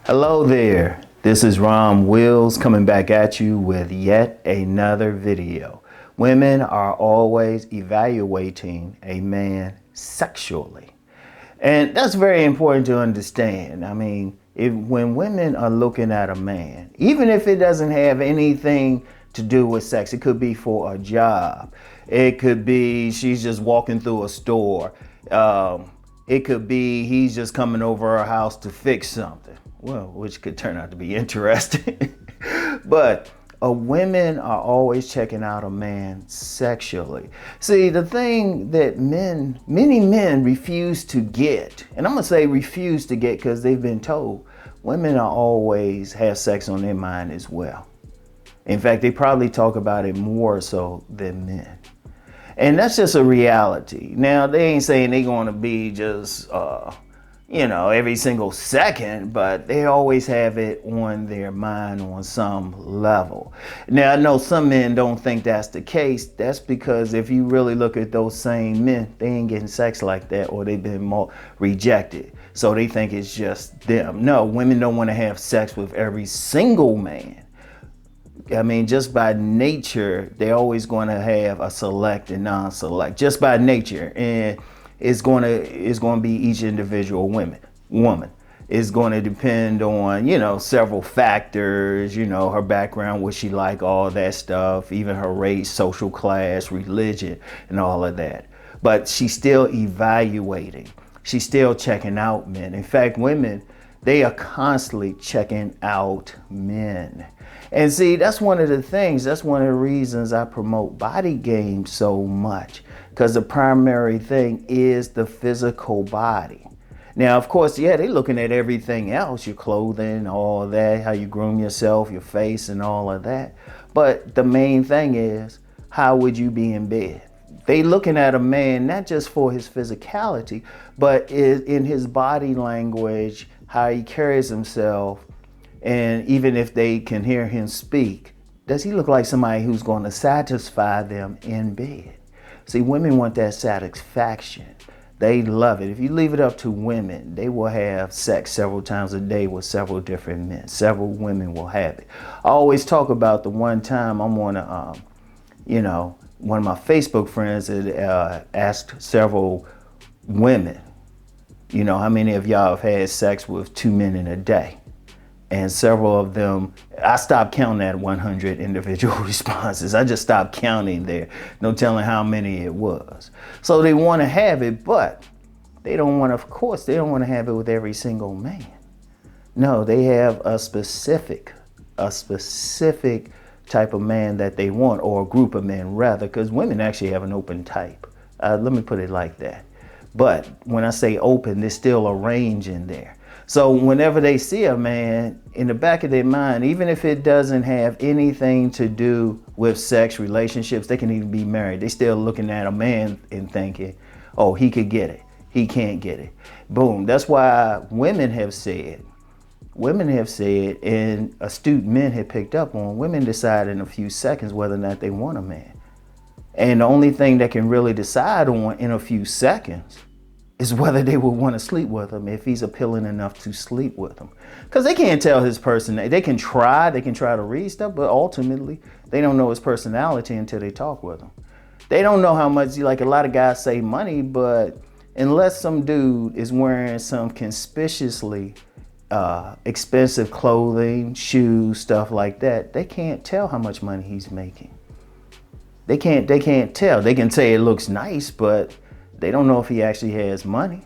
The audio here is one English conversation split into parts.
Hello there, this is Rom Wills coming back at you with yet another video. Women are always evaluating a man sexually. And that's very important to understand. I mean, when women are looking at a man, even if it doesn't have anything to do with sex, it could be for a job. It could be she's just walking through a store. It could be he's just coming over her house to fix something. Well, which could turn out to be interesting. But women are always checking out a man sexually. See, the thing that many men refuse to get, and I'm gonna say refuse to get because they've been told, women are always have sex on their mind as well. In fact, they probably talk about it more so than men. And that's just a reality. Now, they ain't saying they're gonna be just, every single second, but they always have it on their mind on some level. Now, I know some men don't think that's the case. That's because if you really look at those same men, they ain't getting sex like that, or they've been more rejected. So they think it's just them. No, women don't want to have sex with every single man. I mean, just by nature, they're always going to have a select and non-select, just by nature. And it's going to be each individual woman. It's going to depend on, several factors, her background, what she like, all that stuff, even her race, social class, religion, and all of that. But she's still evaluating. She's still checking out men. In fact, women, they are constantly checking out men. And see, that's one of the things, that's one of the reasons I promote body game so much, because the primary thing is the physical body. Now, of course, they're looking at everything else, your clothing, all that, how you groom yourself, your face, and all of that. But the main thing is, how would you be in bed? They looking at a man, not just for his physicality, but in his body language, how he carries himself. And even if they can hear him speak, does he look like somebody who's going to satisfy them in bed? See, women want that satisfaction. They love it. If you leave it up to women, they will have sex several times a day with several different men. Several women will have it. I always talk about the one time I'm on one of my Facebook friends had asked several women, how many of y'all have had sex with 2 men in a day? And several of them, I stopped counting at 100 individual responses. I just stopped counting there. No telling how many it was. So they want to have it, but they don't want to have it with every single man. No, they have a specific type of man that they want, or a group of men rather, because women actually have an open type. Let me put it like that. But when I say open, there's still a range in there. So whenever they see a man, in the back of their mind, even if it doesn't have anything to do with sex, relationships, they can even be married. They still looking at a man and thinking, oh, he could get it. He can't get it. Boom. That's why women have said, and astute men have picked up on, women decide in a few seconds whether or not they want a man. And the only thing that can really decide on in a few seconds is whether they would want to sleep with him, if he's appealing enough to sleep with him. Because they can't tell his personality. They can try to read stuff, but ultimately, they don't know his personality until they talk with him. They don't know how much, like a lot of guys say money, but unless some dude is wearing some conspicuously expensive clothing, shoes, stuff like that, they can't tell how much money he's making. They can't tell. They can say it looks nice, but they don't know if he actually has money.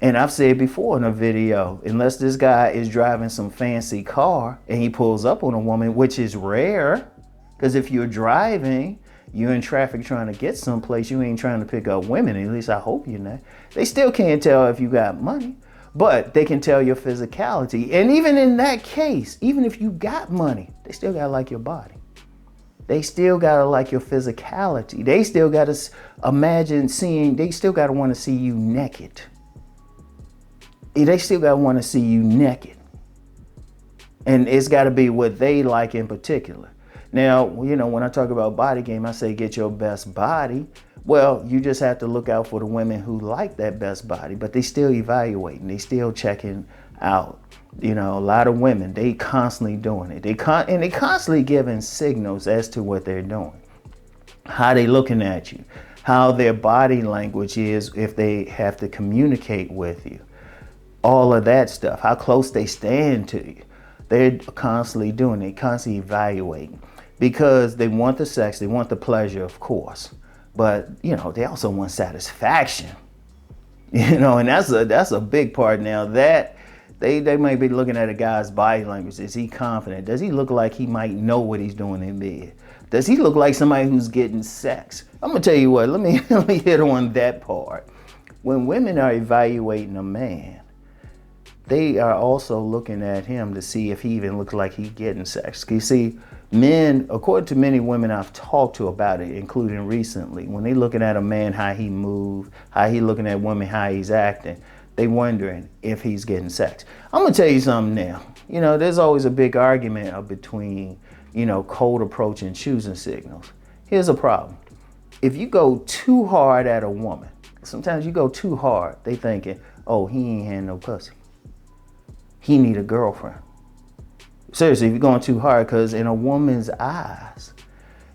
And I've said before in a video, unless this guy is driving some fancy car and he pulls up on a woman, which is rare, because if you're driving, you're in traffic trying to get someplace, you ain't trying to pick up women, at least I hope you're not. They still can't tell if you got money, but they can tell your physicality. And even in that case, even if you got money, they still gotta like your body. They still gotta like your physicality. They still gotta they still gotta wanna see you naked. They still gotta wanna see you naked. And it's gotta be what they like in particular. Now, when I talk about body game, I say get your best body, Well, you just have to look out for the women who like that best body, but they still evaluating, they still checking out. You know, a lot of women, they constantly doing it. They constantly giving signals as to what they're doing, how they looking at you, how their body language is if they have to communicate with you, all of that stuff, how close they stand to you. They're constantly doing it, constantly evaluating, because they want the sex, they want the pleasure, of course, but you know, they also want satisfaction. You know, and that's a big part now. That they may be looking at a guy's body language. Is he confident? Does he look like he might know what he's doing in bed? Does he look like somebody who's getting sex? I'm gonna tell you what, let me hit on that part. When women are evaluating a man, they are also looking at him to see if he even looks like he's getting sex. You see, men, according to many women I've talked to about it, including recently, when they looking at a man, how he moves, how he looking at women, how he's acting, they wondering if he's getting sex. I'm gonna tell you something now. You know, there's always a big argument between, you know, cold approach and choosing signals. Here's a problem. If you go too hard at a woman, sometimes you go too hard, they thinking, oh, he ain't had no pussy. He need a girlfriend. Seriously, if you're going too hard, because in a woman's eyes,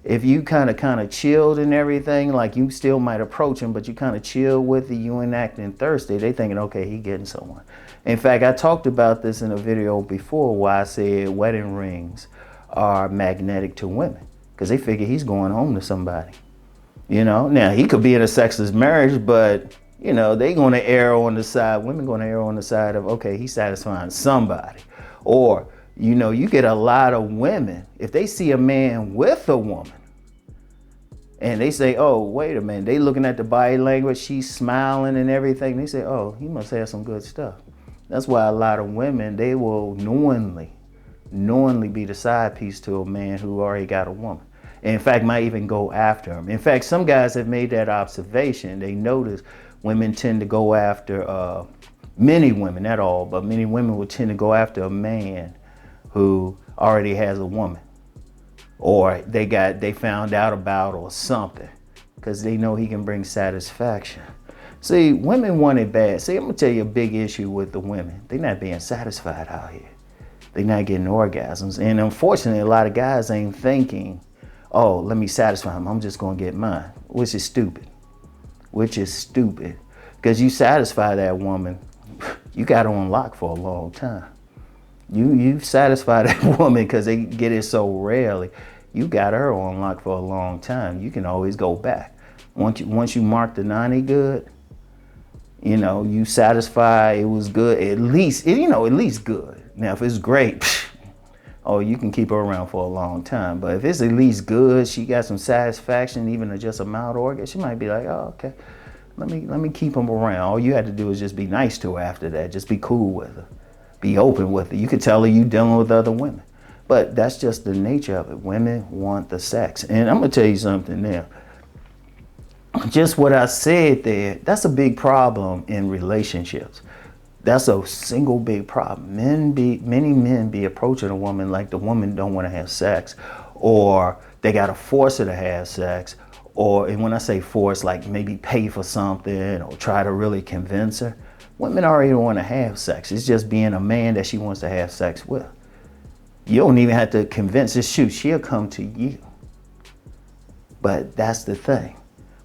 if you kind of chilled and everything, like you still might approach him, but you kind of chill with it, you ain't acting thirsty, they thinking, okay, he getting someone. In fact, I talked about this in a video before where I said wedding rings are magnetic to women, because they figure he's going home to somebody. You know, now he could be in a sexless marriage, but you know, they gonna err on the side, women gonna err on the side of, okay, he's satisfying somebody. Or, you know, you get a lot of women, if they see a man with a woman and they say, oh, wait a minute, they looking at the body language, she's smiling and everything, they say, oh, he must have some good stuff. That's why a lot of women, they will knowingly be the side piece to a man who already got a woman. And in fact, might even go after him. In fact, some guys have made that observation. They notice women tend to go after, many women, not all, but many women will tend to go after a man who already has a woman, or they found out about, or something, because they know he can bring satisfaction. See, women want it bad. See, I'm gonna tell you a big issue with the women. They're not being satisfied out here. They're not getting orgasms. And unfortunately, a lot of guys ain't thinking, oh, let me satisfy him, I'm just gonna get mine, which is stupid. Because you satisfy that woman, you got her on lock for a long time. You satisfy that woman because they get it so rarely. You got her on lock for a long time. You can always go back. Once you mark the 90 good, you know, you satisfy, it was good, at least good. Now, if it's great, oh, you can keep her around for a long time. But if it's at least good, she got some satisfaction, even just a mild orgasm, she might be like, oh, okay, let me keep him around. All you had to do is just be nice to her after that. Just be cool with her. Be open with her. You could tell her you dealing with other women. But that's just the nature of it. Women want the sex. And I'm going to tell you something now. Just what I said there, that's a big problem in relationships. That's a single big problem. Many men be approaching a woman like the woman don't want to have sex, or they got to force her to have sex, or, and when I say force, like maybe pay for something or try to really convince her. Women already want to have sex. It's just being a man that she wants to have sex with. You don't even have to convince her. Shoot, she'll come to you. But that's the thing.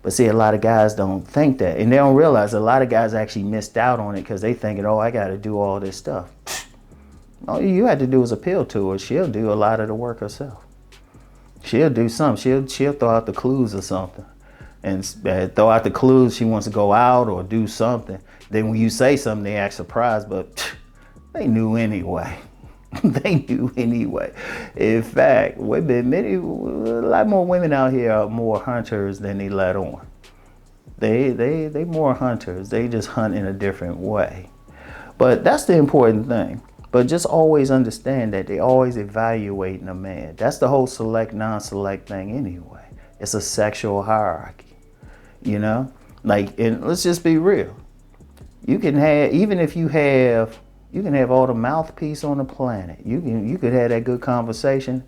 But see, a lot of guys don't think that. And they don't realize a lot of guys actually missed out on it because they thinking, oh, I got to do all this stuff. All you had to do is appeal to her. She'll do a lot of the work herself. She'll do something. She'll throw out the clues or something. And throw out the clues she wants to go out or do something. Then when you say something, they act surprised, but they knew anyway. They knew anyway. In fact, a lot more women out here are more hunters than they let on. They more hunters. They just hunt in a different way. But that's the important thing. But just always understand that they always evaluating a man. That's the whole select, non-select thing anyway. It's a sexual hierarchy, you know? Like, and let's just be real. You can have, even if you can have all the mouthpiece on the planet. You could have that good conversation.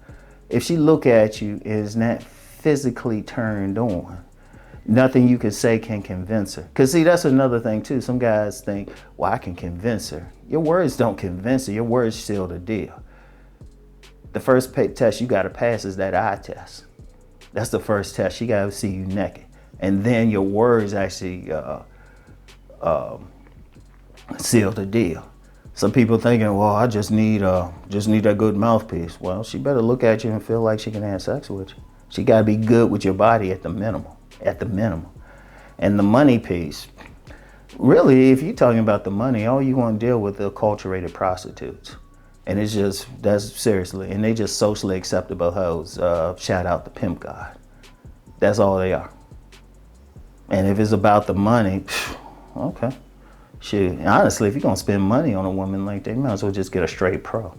If she look at you and is not physically turned on, Nothing you can say can convince her. Because, see, that's another thing, too. Some guys think, well, I can convince her. Your words don't convince her. Your words seal the deal. The first test you got to pass is that eye test. That's the first test. She got to see you naked. And then your words actually seal the deal. Some people thinking, well, I just need a good mouthpiece. Well, she better look at you and feel like she can have sex with you. She got to be good with your body at the minimum. And the money piece, really, if you're talking about the money, all you want to deal with are acculturated prostitutes. And it's just, that's seriously, and they just socially acceptable hoes. Shout out the pimp god. That's all they are. And if it's about the money, okay. Shit, honestly, if you're going to spend money on a woman like that, you might as well just get a straight pro.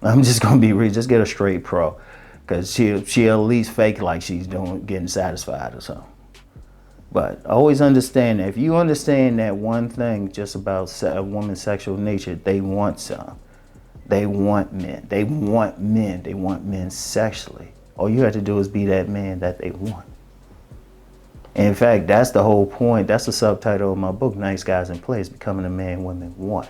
I'm just going to be real, just get a straight pro. Because she'll at least fake like she's getting satisfied or something. But always understand that if you understand that one thing just about a woman's sexual nature, they want some. They want men. They want men. They want men sexually. All you have to do is be that man that they want. And in fact, that's the whole point. That's the subtitle of my book, Nice Guys in Place, Becoming a Man Women Want.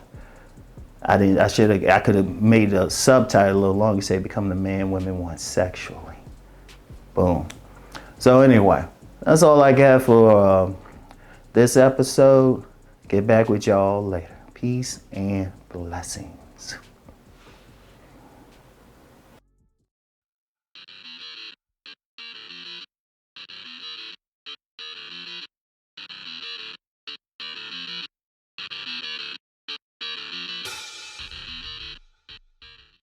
I could have made the subtitle a little longer, say Becoming the Man Women Want Sexually. Boom. So anyway, that's all I got for this episode. Get back with y'all later. Peace and blessings.